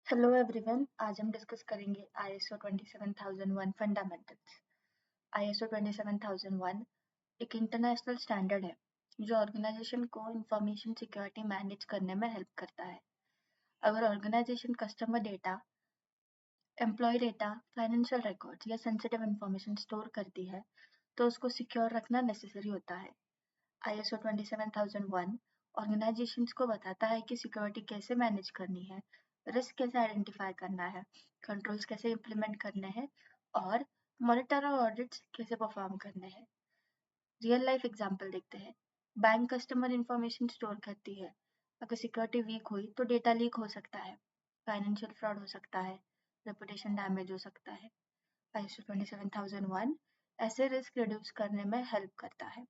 Hello everyone, आज हम discuss करेंगे ISO 27001 फंडामेंटल्स। ISO 27001 एक इंटरनेशनल स्टैंडर्ड है जो ऑर्गेनाइजेशन को इंफॉर्मेशन सिक्योरिटी मैनेज करने में हेल्प करता है। अगर organization customer data, employee data, financial records या सेंसिटिव इंफॉर्मेशन स्टोर करती है तो उसको सिक्योर रखना नेसेसरी होता है। ISO 27001 ऑर्गेनाइजेशंस को बताता है कि सिक्योरिटी कैसे मैनेज करनी है, रिस्क कैसे आइडेंटिफाई करना है, कंट्रोल्स कैसे इम्प्लीमेंट करने हैं और मॉनिटर और ऑडिट्स कैसे परफॉर्म करने हैं। रियल लाइफ एग्जांपल देखते हैं। बैंक कस्टमर इंफॉर्मेशन स्टोर करती है। अगर सिक्योरिटी वीक हुई तो डेटा लीक हो सकता है, फाइनेंशियल फ्रॉड हो सकता है, रेपुटेशन डैमेज हो सकता है। ISO 27001 ऐसे रिस्क रिड्यूस करने में हेल्प करता है।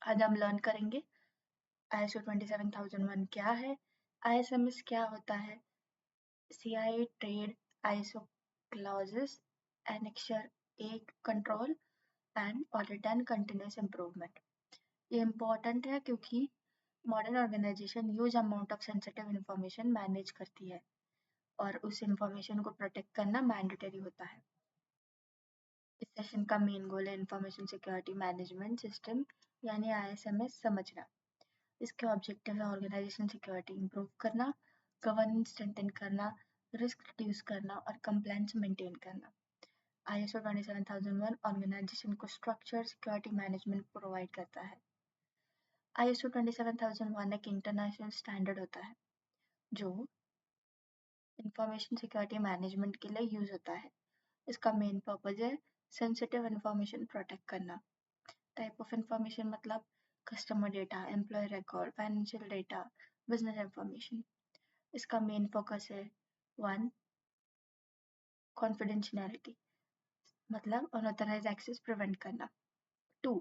आज हम लर्न करेंगे ISO 27001 क्या है, ISMS क्या होता है, CI trade ISO clauses, annexure A control and audit and continuous improvement। ये इम्पोर्टेंट है क्योंकि modern organization huge amount of sensitive information manage करती है और उस इंफॉर्मेशन को प्रोटेक्ट करना मैंडेटरी होता है। इस सेशन का मेन गोल है इंफॉर्मेशन सिक्योरिटी मैनेजमेंट सिस्टम यानी ISMS समझना। इसके ऑब्जेक्टिव है ऑर्गेनाइजेशन सिक्योरिटी इंप्रूव करना, गवर्नेंस स्ट्रेंथन करना, रिस्क रिड्यूस करना और कंप्लायंस मेंटेन करना। ISO 27001 ऑर्गेनाइजेशन को स्ट्रक्चर सिक्योरिटी मैनेजमेंट प्रोवाइड करता है। ISO 27001 एक इंटरनेशनल स्टैंडर्ड होता है जो इंफॉर्मेशन सिक्योरिटी मैनेजमेंट के लिए यूज होता है। इसका मेन पर्पज है सेंसिटिव इंफॉर्मेशन प्रोटेक्ट करना। टाइप ऑफ इंफॉर्मेशन मतलब customer data, employee record, financial data, business information. इसका मेन फोकस है 1 कॉन्फिडेंशियलिटी मतलब अनऑथराइज्ड एक्सेस प्रिवेंट करना, 2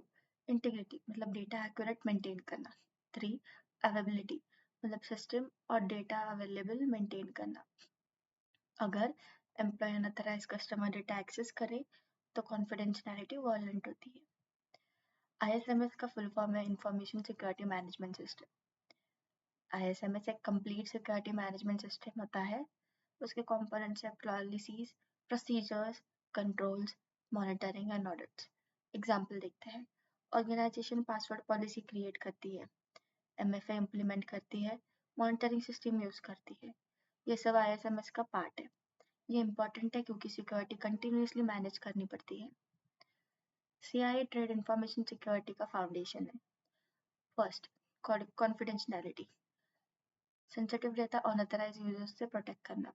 इंटीग्रिटी मतलब डेटा एक्यूरेट मेंटेन करना, 3 अवेलेबिलिटी मतलब सिस्टम और डेटा अवेलेबल मेंटेन करना। अगर employee unauthorized customer data access करे तो कॉन्फिडेंशियलिटी वायलेंट होती है। ISMS का फुल फॉर्म है information security management system. ISMS एक कंप्लीट सिक्योरिटी मैनेजमेंट सिस्टम होता है। उसके कंपोनेंट्स हैं policies, procedures, controls, monitoring and audits. Example देखते हैं। ऑर्गेनाइजेशन पासवर्ड पॉलिसी क्रिएट करती है, MFA इम्प्लीमेंट करती है, मॉनिटरिंग सिस्टम यूज करती है। ये सब ISMS का पार्ट है। ये इंपॉर्टेंट है क्योंकि सिक्योरिटी कंटिन्यूसली मैनेज करनी पड़ती है। CI ट्रेड इंफॉर्मेशन सिक्योरिटी का फाउंडेशन है। First, confidentiality sensitive data unauthorized users से प्रोटेक्ट करना।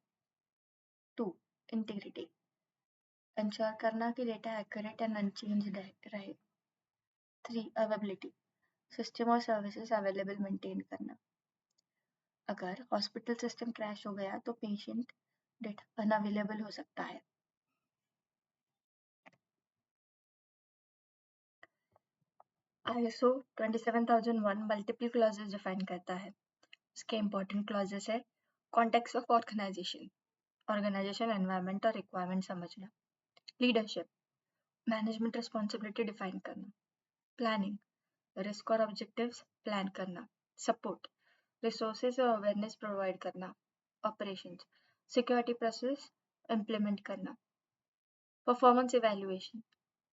2 इंटीग्रिटी इंश्योर करना कि डेटा एक्यूरेट एंड अनचेंज्ड रहे। 3 अवेलेबिलिटी सिस्टम और सर्विसेज अवेलेबल मेंटेन करना। अगर हॉस्पिटल सिस्टम क्रैश हो गया तो पेशेंट डेटा अनअवेलेबल हो सकता है। ISO 27001 मल्टीपल क्लॉजेस डिफाइन करता है। इसके इंपॉर्टेंट क्लॉजेस है context of organization, organization environment और रिक्वायरमेंट समझना। लीडरशिप मैनेजमेंट रिस्पॉन्सिबिलिटी डिफाइन करना। प्लानिंग रिस्क और ऑब्जेक्टिव्स प्लान करना। सपोर्ट रिसोर्सेज और अवेयरनेस प्रोवाइड करना। ऑपरेशंस सिक्योरिटी प्रोसेस इम्प्लीमेंट करना। परफॉर्मेंस इवैल्यूएशन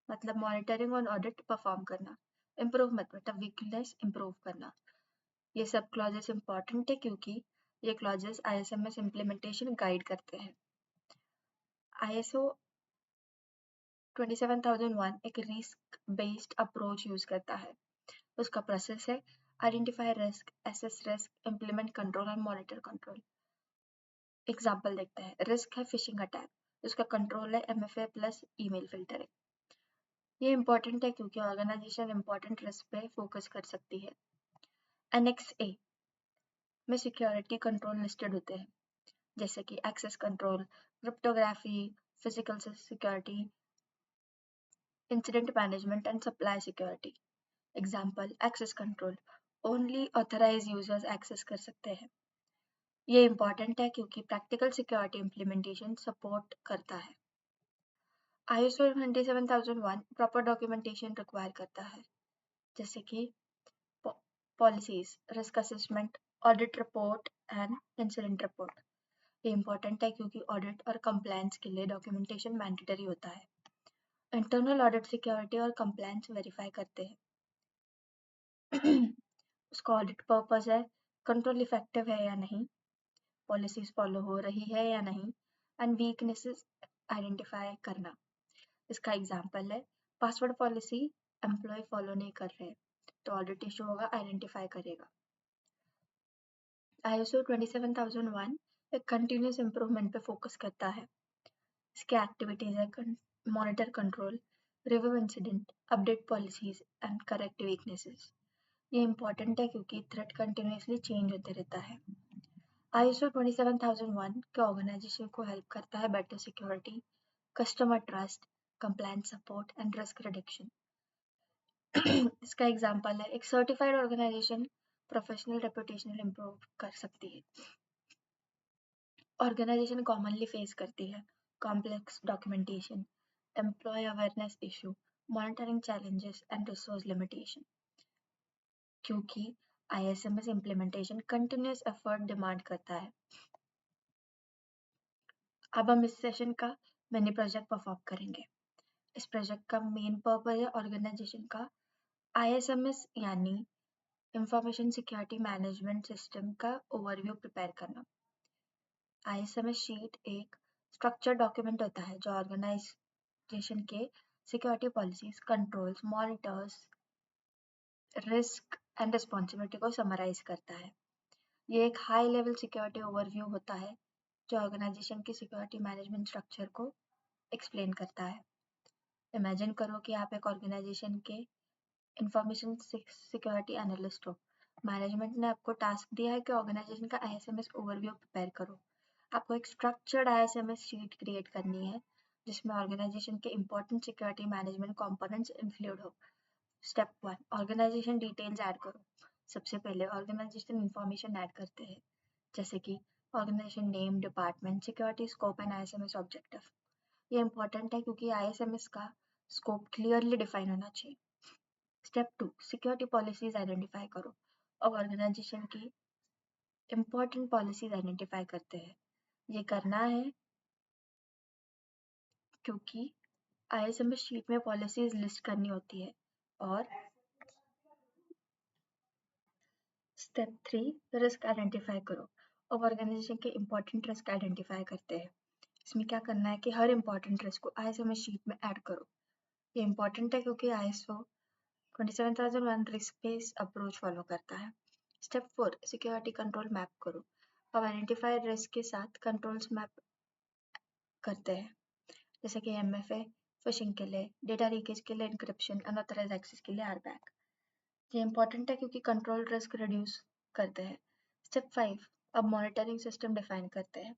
मतलब मॉनिटरिंग और ऑडिट परफॉर्म करना। इम्प्रूवमेंट मतलब वीकनेस इम्प्रूव करना। ये सब क्लॉजेस इंपॉर्टेंट है क्योंकि ये क्लॉजेस ISMS इम्प्लीमेंटेशन गाइड करते हैं। ISO 27001 एक रिस्क बेस्ड अप्रोच यूज करता है। उसका प्रोसेस है identify risk, assess risk, implement control और मॉनिटर कंट्रोल। एग्जाम्पल देखते हैं। रिस्क है फिशिंग अटैक, उसका कंट्रोल है MFA प्लस ईमेल फिल्टरिंग। ये इंपॉर्टेंट है क्योंकि ऑर्गेनाइजेशन इंपॉर्टेंट रिस्क पे फोकस कर सकती है। एनेक्स ए में सिक्योरिटी कंट्रोल लिस्टेड होते हैं जैसे कि access control, cryptography, physical security, incident management and supply security. Example access control only authorize users access कर सकते हैं। ये इंपॉर्टेंट है क्योंकि प्रैक्टिकल सिक्योरिटी इम्प्लीमेंटेशन सपोर्ट करता है। ISO 27001 प्रॉपर डॉक्यूमेंटेशन रिक्वायर करता है जैसे कि policies, risk assessment, audit report and incident report. ये इम्पोर्टेंट है क्योंकि ऑडिट और कंप्लायंस के लिए डॉक्यूमेंटेशन मैंडेटरी होता है। इंटरनल ऑडिट सिक्योरिटी और कंप्लायंस वेरीफाई करते हैं। उसका ऑडिट पर्पस है कंट्रोल इफेक्टिव है या नहीं, पॉलिसीज फॉलो हो रही है या नहीं, एंड वीकनेसेस आइडेंटिफाई करना। इसका एग्जाम्पल है पासवर्ड पॉलिसी एम्प्लॉय फॉलो नहीं कर रहे, तो ऑडिट इशू होगा, आइडेंटिफाई करेगा। ISO 27001 एक कंटिन्यूस इम्प्रूवमेंट पे फोकस करता है। इसके एक्टिविटीज है monitor control, review incident, update policies and correct weaknesses. ये इंपॉर्टेंट है क्योंकि थ्रेट कंटिन्यूसली चेंज होते रहता है। ISO 27001 के ऑर्गेनाइजेशन को हेल्प करता है better security, customer trust, compliance support and risk reduction. इसका एग्जांपल है एक certified organization professional reputation improve कर सकती है। ऑर्गेनाइजेशन कॉमनली फेस करती है complex documentation, employee awareness issue, monitoring challenges and resource limitation, क्योंकि ISMS implementation continuous effort demand करता है। अब हम इस सेशन का मिनी प्रोजेक्ट परफॉर्म करेंगे। इस प्रोजेक्ट का मेन पर्पस है ऑर्गेनाइजेशन का ISMS यानी इंफॉर्मेशन सिक्योरिटी मैनेजमेंट सिस्टम का ओवरव्यू प्रिपेयर करना। ISMS शीट एक स्ट्रक्चर डॉक्यूमेंट होता है जो ऑर्गेनाइजेशन के security policies, controls, monitors, risk and responsibility को समराइज करता है। ये एक हाई लेवल सिक्योरिटी ओवरव्यू होता है जो ऑर्गेनाइजेशन की सिक्योरिटी मैनेजमेंट स्ट्रक्चर को एक्सप्लेन करता है। इमेजिन करो कि आप एक ऑर्गेनाइजेशन के इंफॉर्मेशन सिक्योरिटी एनालिस्ट हो। मैनेजमेंट ने आपको टास्क दिया है कि ऑर्गेनाइजेशन का ISMS ओवरव्यू प्रिपेयर करो। आपको एक स्ट्रक्चर्ड ISMS शीट क्रिएट करनी है जिसमें ऑर्गेनाइजेशन के important security management components include हो। स्टेप 1, ऑर्गेनाइजेशन डिटेल्स ऐड करो। सबसे पहले ऑर्गेनाइजेशन इंफॉर्मेशन ऐड करते हैं, जैसे कि organization name, department, security scope and ISMS objective. ये इंपॉर्टेंट है क्योंकि ISMS का स्कोप क्लियरली डिफाइन होना चाहिए। स्टेप 2, सिक्योरिटी पॉलिसीज आइडेंटिफाई करो। अब ऑर्गेनाइजेशन की इंपॉर्टेंट पॉलिसीज आइडेंटिफाई करते हैं। ये करना है क्योंकि ISMS शीट में पॉलिसीज लिस्ट करनी होती है। और स्टेप 3, रिस्क आइडेंटिफाई करो। अब ऑर्गेनाइजेशन के इंपॉर्टेंट रिस्क आइडेंटिफाई करते हैं। इसमें क्या करना है कि हर इंपॉर्टेंट रिस्क को ISMS शीट में ऐड करो। ये इंपॉर्टेंट है क्योंकि ISO 27001 risk based approach follow करता है। स्टेप 4, सिक्योरिटी कंट्रोल मैप करो। अब आइडेंटिफाइड रिस्क के साथ कंट्रोल्स मैप करते हैं, जैसे कि MFA फिशिंग के लिए, डेटा लीकेज के लिए एन्क्रिप्शन, अनऑथराइज एक्सेस के लिए RBAC। ये इंपॉर्टेंट है क्योंकि कंट्रोल रिस्क रिड्यूस करते हैं। स्टेप 5, अब मॉनिटरिंग सिस्टम डिफाइन करते हैं।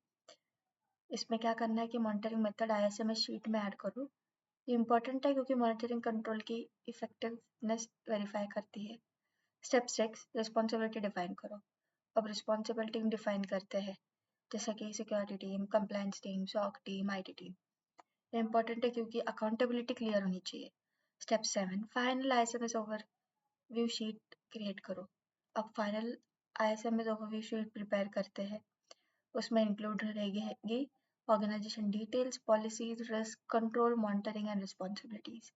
इसमें क्या करना है कि मॉनिटरिंग मेथड ISMS शीट में ऐड करो। ये इंपॉर्टेंट है क्योंकि मॉनिटरिंग कंट्रोल की इफेक्टिवनेस वेरीफाई करती है। स्टेप 6, रिस्पॉन्सिबिलिटी डिफाइन करो। अब रिस्पॉन्सिबिलिटी डिफाइन करते हैं, जैसे कि security team, compliance team, SOC team, IT team. ये इंपॉर्टेंट है क्योंकि अकाउंटेबिलिटी क्लियर होनी चाहिए। Step 7, final ISMS overview sheet create करो। अब final ISMS overview sheet prepare करते हैं। उसमें इंक्लूड रहेगी organisation details, policies, risk, control, monitoring and responsibilities.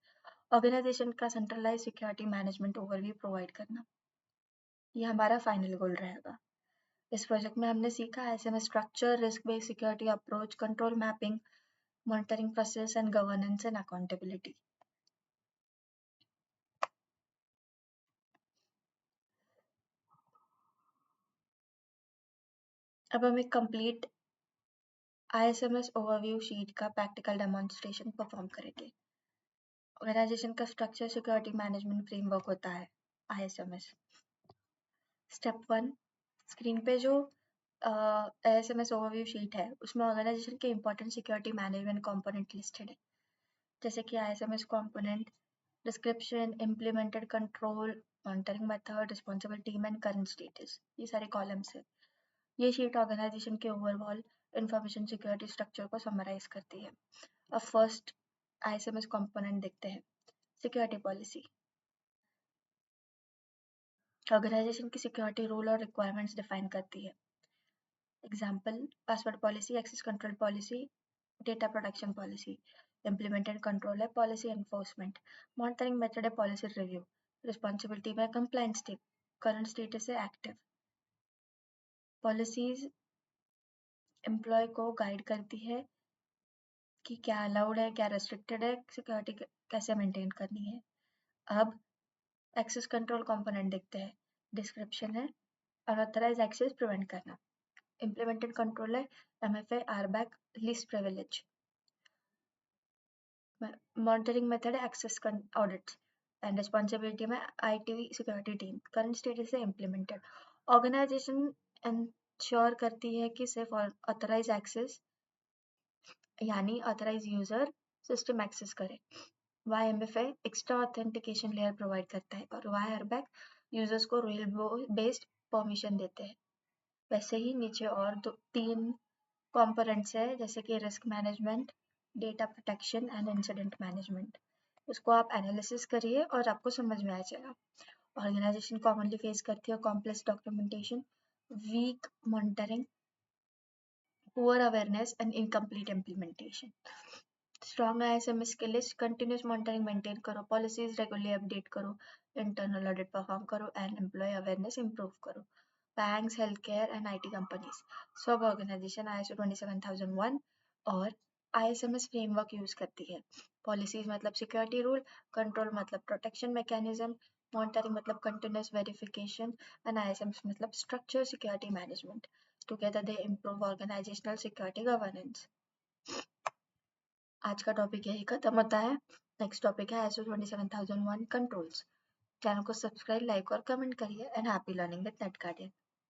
Organisation का centralise security management overview provide करना, ये हमारा फाइनल गोल रहेगा। इस प्रोजेक्ट में हमने सीखा ISMS structure, risk based security approach, control mapping, monitoring process and governance and accountability. अब हम एक कंप्लीट ISMS ओवरव्यू शीट का प्रैक्टिकल डेमोन्स्ट्रेशन परफॉर्म करेंगे। ऑर्गेनाइजेशन का स्ट्रक्चर सिक्योरिटी मैनेजमेंट फ्रेमवर्क होता है ISMS। स्टेप 1, स्क्रीन पे जो ISMS ओवरव्यू शीट है उसमें ऑर्गेनाइजेशन के important security management component listed है, जैसे कि ISMS component, description, implemented control, monitoring method, responsible team and current status. ये सारे कॉलम्स है। ये शीट ऑर्गेनाइजेशन के ओवरऑल इंफॉर्मेशन सिक्योरिटी स्ट्रक्चर को समराइज करती है। अब फर्स्ट ISMS कंपोनेंट देखते हैं, सिक्योरिटी पॉलिसी। ऑर्गेनाइजेशन की सिक्योरिटी रूल और रिक्वायरमेंट्स डिफाइन करती है। Example, password policy, access control policy, data protection policy. Implemented control है policy enforcement. Monitoring method है policy review. Responsibility में compliance state. Current status है active. Policies एम्प्लॉय को guide करती है कि क्या अलाउड है, क्या रेस्ट्रिक्टेड है, सिक्योरिटी कैसे मेंटेन करनी है. अब एक्सेस कंट्रोल कंपोनेंट देखते हैं. डिस्क्रिप्शन है अनऑथराइज एक्सेस प्रिवेंट करना. इम्प्लीमेंटेड कंट्रोल है MFA, RBAC, least privilege. Monitoring method है एक्सेस ऑडिट एंड रिस्पॉन्सिबिलिटी में IT security team. Current status है इम्प्लीमेंटेड. ऑर्गेनाइजेशन इंश्योर करती है कि सिर्फ ऑथराइज एक्सेस यानी ऑथराइज यूजर सिस्टम एक्सेस करे. YMFA extra authentication layer provide करता है और YRBAC यूजर्स को रूल बेस्ड परमिशन देते हैं. वैसे ही नीचे और 3 कंपोनेंट्स है जैसे कि risk management, data protection and incident management. उसको आप एनालिसिस करिए और आपको समझ में आ जाएगा. ऑर्गेनाइजेशन कॉमनली फेस करती है complex documentation, weak monitoring, poor awareness and incomplete implementation. Strong ISMS के लिए कंटिन्यूस मॉनिटरिंग मेंटेन करो, पॉलिसीज रेगुलरली अपडेट करो, इंटरनल ऑडिट परफॉर्म करो एंड एम्प्लॉय अवेयरनेस इंप्रूव करो. Banks, health care and IT companies सब organization ISO 27001 और ISMS framework use करती है. पॉलिसीज मतलब सिक्योरिटी रूल, कंट्रोल मतलब प्रोटेक्शन मैकेनिज्म, मॉनिटरिंग मतलब कंटिन्यूस वेरिफिकेशन एंड ISMS मतलब structure security management. Together they improve organizational security governance. आज का टॉपिक यही खत्म होता है. नेक्स्ट टॉपिक है ISO 27001 कंट्रोल्स. चैनल को सब्सक्राइब, लाइक और कमेंट करिए and happy learning with Net guardian.